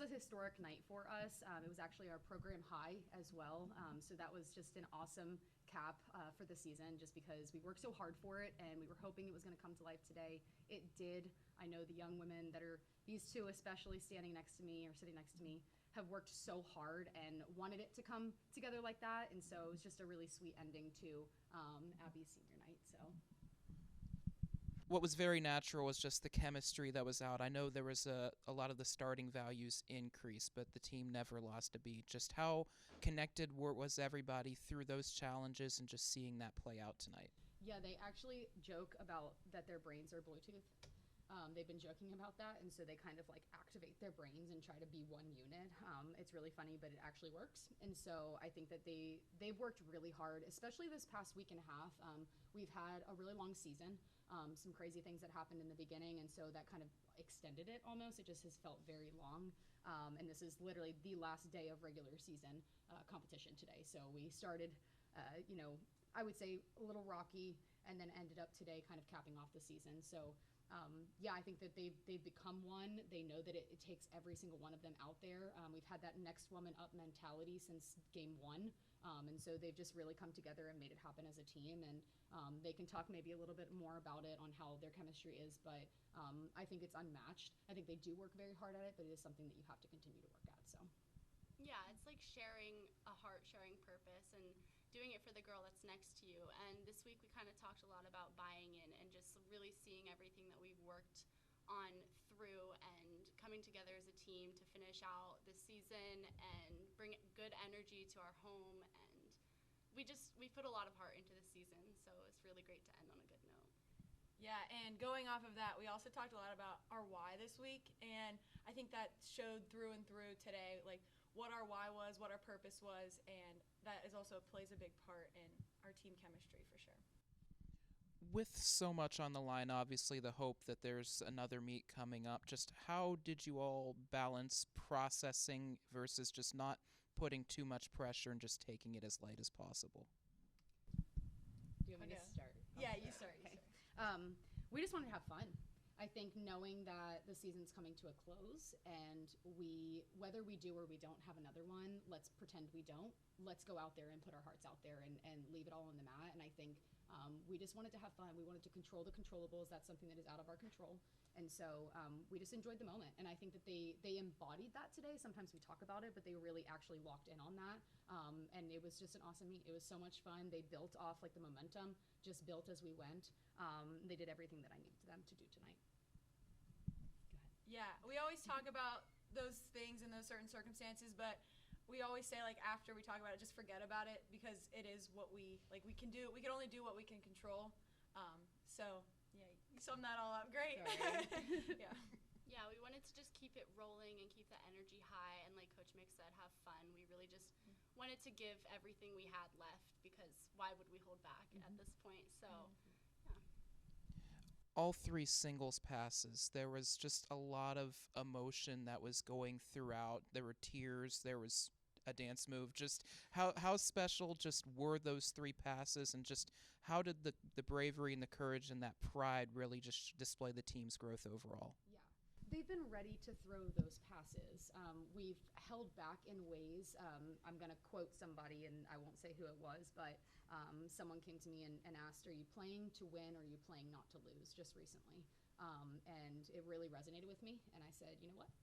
a historic night for us. It was actually our program high as well. So that was just an awesome cap for the season, just because we worked so hard for it and we were hoping it was going to come to life today. It did. I know the young women that are, these two especially standing next to me or sitting next to me, have worked so hard and wanted it to come together like that. And so it was just a really sweet ending to Abby's senior night. So what was very natural was just the chemistry that was out. I know there was a lot of the starting values increased, but the team never lost a beat. Just how connected was everybody through those challenges and just seeing that play out tonight? Yeah, they actually joke about that their brains are Bluetooth. They've been joking about that, and so they kind of like activate their brains and try to be one unit. It's really funny, but it actually works. And so I think that they've worked really hard, especially this past week and a half. We've had a really long season, some crazy things that happened in the beginning, and so that kind of extended it almost. It just has felt very long. And this is literally the last day of regular season competition today. So we started, I would say a little rocky, and then ended up today kind of capping off the season. So I think that they've become one. They know that it takes every single one of them out there. We've had that next woman up mentality since game one. And so they've just really come together and made it happen as a team. And they can talk maybe a little bit more about it on how their chemistry is, but I think it's unmatched. I think they do work very hard at it, but it is something that you have to continue to work at. So. Yeah, it's like sharing a heart, sharing purpose, and doing it for the girl that's next to you. And this week we kind of talked a lot about buying in and just really seeing everything that we've worked on through and coming together as a team to finish out the season and bring good energy to our home. And we put a lot of heart into the season, so it's really great to end on a good note. Yeah, and going off of that, we also talked a lot about our why this week, and I think that showed through and through today, like what our why was, what our purpose was, and that is also plays a big part in our team chemistry for sure. With so much on the line, obviously the hope that there's another meet coming up, just how did you all balance processing versus just not putting too much pressure and just taking it as light as possible? Do you want me to start? Yeah, you start. Okay. We just wanted to have fun. I think knowing that the season's coming to a close and whether we do or we don't have another one, let's pretend we don't. Let's go out there and put our hearts out there and leave it all on the mat. And I think we just wanted to have fun. We wanted to control the controllables. That's something that is out of our control. And so we just enjoyed the moment. And I think that they embodied that today. Sometimes we talk about it, but they really actually locked in on that. And it was just an awesome meet. It was so much fun. They built off like the momentum, just built as we went. They did everything that I needed them to do tonight. Go ahead. Yeah, we always talk about those things in those certain circumstances, but we always say, like, after we talk about it, just forget about it, because it is what we can do. We can only do what we can control. So yeah, you summed that all up great. Yeah. Yeah, we wanted to just keep it rolling and keep the energy high, and like Coach Mick said, have fun. We really just wanted to give everything we had left, because why would we hold back at this point? So, yeah. All three singles passes, there was just a lot of emotion that was going throughout. There were tears, there was a dance move. Just how special just were those three passes, and just how did the bravery and the courage and that pride really just display the team's growth overall? Yeah. They've been ready to throw those passes. We've held back in ways. I'm going to quote somebody, and I won't say who it was, but someone came to me and asked, are you playing to win or are you playing not to lose, just recently? And it really resonated with me. And I said, you know what?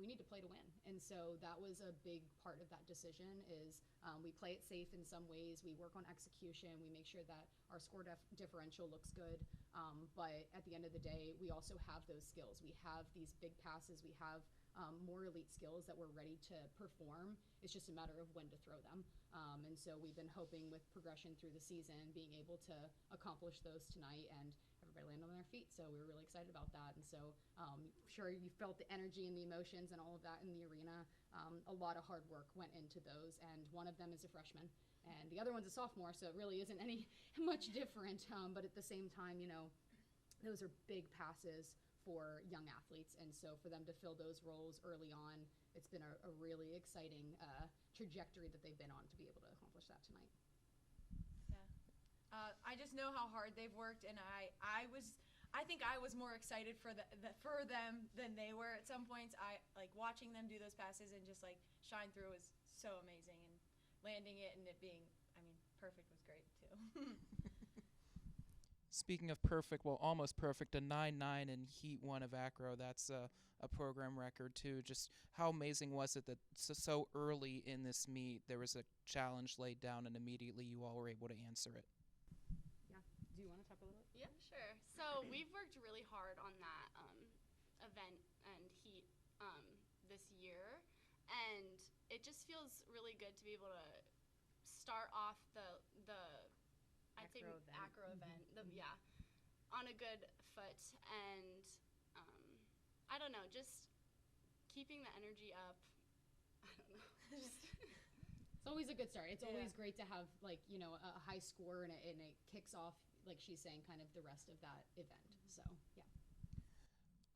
We need to play to win. And so that was a big part of that decision is we play it safe in some ways. We work on execution. We make sure that our score differential looks good. But at the end of the day, we also have those skills. We have these big passes. We have more elite skills that we're ready to perform. It's just a matter of when to throw them. And so we've been hoping with progression through the season, being able to accomplish those tonight, and everybody landed on their feet. So we were really excited about that. And so I'm sure you felt the energy and the emotions and all of that in the arena. A lot of hard work went into those, and one of them is a freshman and the other one's a sophomore, so it really isn't any much different. But at the same time, you know, those are big passes for young athletes, and so for them to fill those roles early on, it's been a really exciting trajectory that they've been on to be able to accomplish that tonight. Yeah. I just know how hard they've worked, and I think I was more excited for them than they were at some points. I like watching them do those passes and just like shine through was so amazing, and landing it and it being, I mean, perfect was great too. Speaking of perfect, well, almost perfect, a 9.9 in Heat 1 of Acro. That's a program record, too. Just how amazing was it that so early in this meet there was a challenge laid down and immediately you all were able to answer it? Yeah. Do you want to talk a little bit? Yeah, sure. So we've worked really hard on that event and heat this year, and it just feels really good to be able to start off the I'd say acro event, yeah, on a good foot, and I don't know, just keeping the energy up. I don't know. It's always a good start. It's always great to have a high score and it kicks off, like she's saying, kind of the rest of that event. So yeah.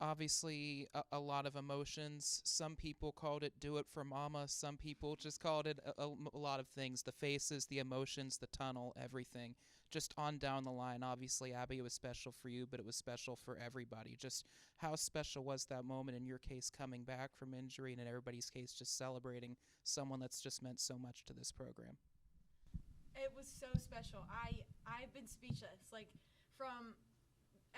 Obviously, a lot of emotions. Some people called it "Do It for Mama." Some people just called it a lot of things. The faces, the emotions, the tunnel, everything. Just on down the line. Obviously, Abby, it was special for you, but it was special for everybody. Just how special was that moment in your case coming back from injury, and in everybody's case just celebrating someone that's just meant so much to this program? It was so special. I've been speechless. Like, from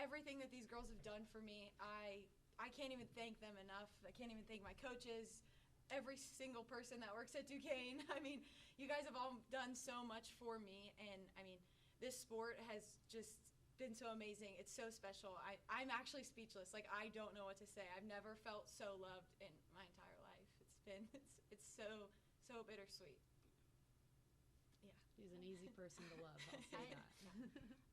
everything that these girls have done for me, I can't even thank them enough. I can't even thank my coaches, every single person that works at Duquesne. I mean, you guys have all done so much for me, and I mean, this sport has just been so amazing. It's so special. I'm actually speechless. Like, I don't know what to say. I've never felt so loved in my entire life. It's so bittersweet. Yeah. She's an easy person to love, I'll say that.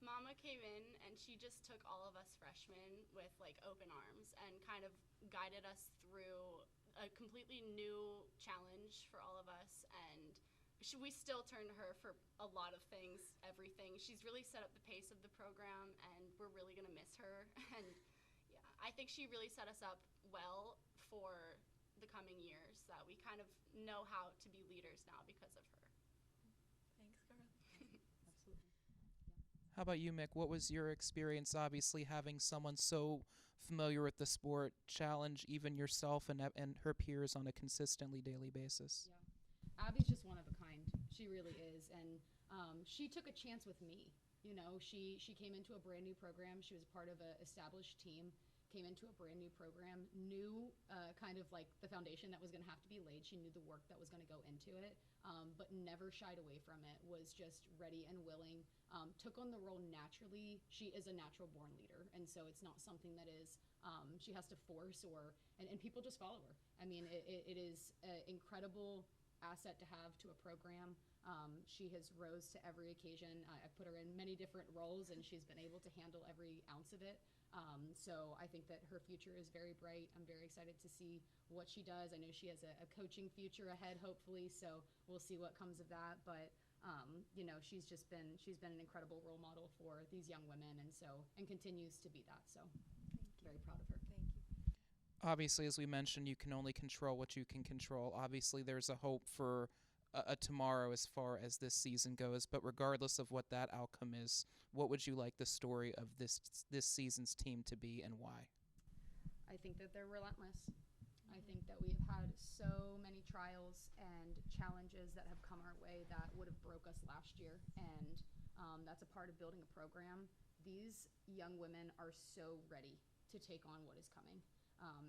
Mama came in and she just took all of us freshmen with like open arms and kind of guided us through a completely new challenge for all of us, and we still turn to her for a lot of things, everything. She's really set up the pace of the program, and we're really going to miss her. And yeah, I think she really set us up well for the coming years, that we kind of know how to be leaders now because of her. Thanks, Carly. Absolutely. How about you, Mick? What was your experience, obviously, having someone so familiar with the sport challenge even yourself and her peers on a consistently daily basis? Yeah. Abby's just one of a kind. She really is. And she took a chance with me. You know, she came into a brand new program. She was part of an established team, came into a brand new program, knew kind of like the foundation that was going to have to be laid. She knew the work that was going to go into it, but never shied away from it, was just ready and willing, took on the role naturally. She is a natural born leader, and so it's not something that is she has to force and people just follow her. I mean, it is an incredible asset to have to a program. She has rose to every occasion. I put her in many different roles, and she's been able to handle every ounce of it. So I think that her future is very bright. I'm very excited to see what she does. I know she has a coaching future ahead, hopefully, so we'll see what comes of that. But she's been an incredible role model for these young women, and continues to be that. So very proud of her. Thank you. Obviously, as we mentioned, you can only control what you can control. Obviously, there's a hope for a tomorrow as far as this season goes, but regardless of what that outcome is, what would you like the story of this season's team to be, and why? I think that they're relentless. I think that we have had so many trials and challenges that have come our way that would have broke us last year, and that's a part of building a program. These young women are so ready to take on what is coming.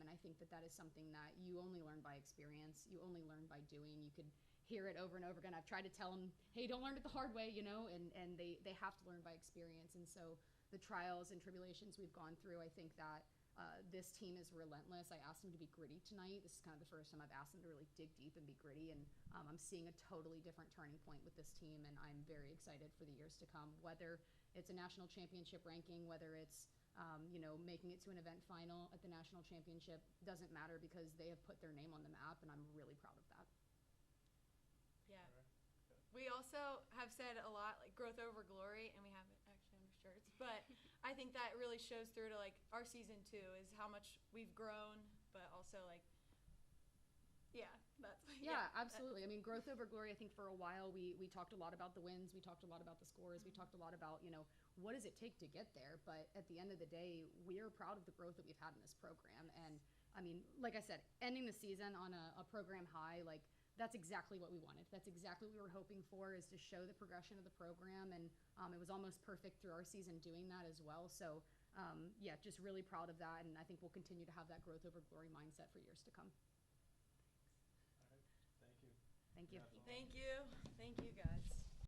And I think that is something that you only learn by experience. You only learn by doing. You could hear it over and over again. I've tried to tell them, hey, don't learn it the hard way, and they have to learn by experience. And so the trials and tribulations we've gone through, I think that this team is relentless. I asked them to be gritty tonight. This is kind of the first time I've asked them to really dig deep and be gritty. And I'm seeing a totally different turning point with this team, and I'm very excited for the years to come, whether it's a national championship ranking, whether it's making it to an event final at the national championship. Doesn't matter, because they have put their name on the map, and I'm really proud of that. Yeah. We also have said a lot, like, growth over glory, and we have it actually on our shirts. But I think that really shows through to, like, our season 2 is how much we've grown, but also, like, yeah, that's, Yeah, absolutely. I mean, growth over glory, I think for a while we talked a lot about the wins, we talked a lot about the scores, we talked a lot about, what does it take to get there? But at the end of the day, we're proud of the growth that we've had in this program. And I mean, like I said, ending the season on a program high, like that's exactly what we wanted. That's exactly what we were hoping for, is to show the progression of the program. And it was almost perfect through our season doing that as well. So yeah, just really proud of that. And I think we'll continue to have that growth over glory mindset for years to come. All right. Thank you. Thank you. Thank you. Thank you, guys.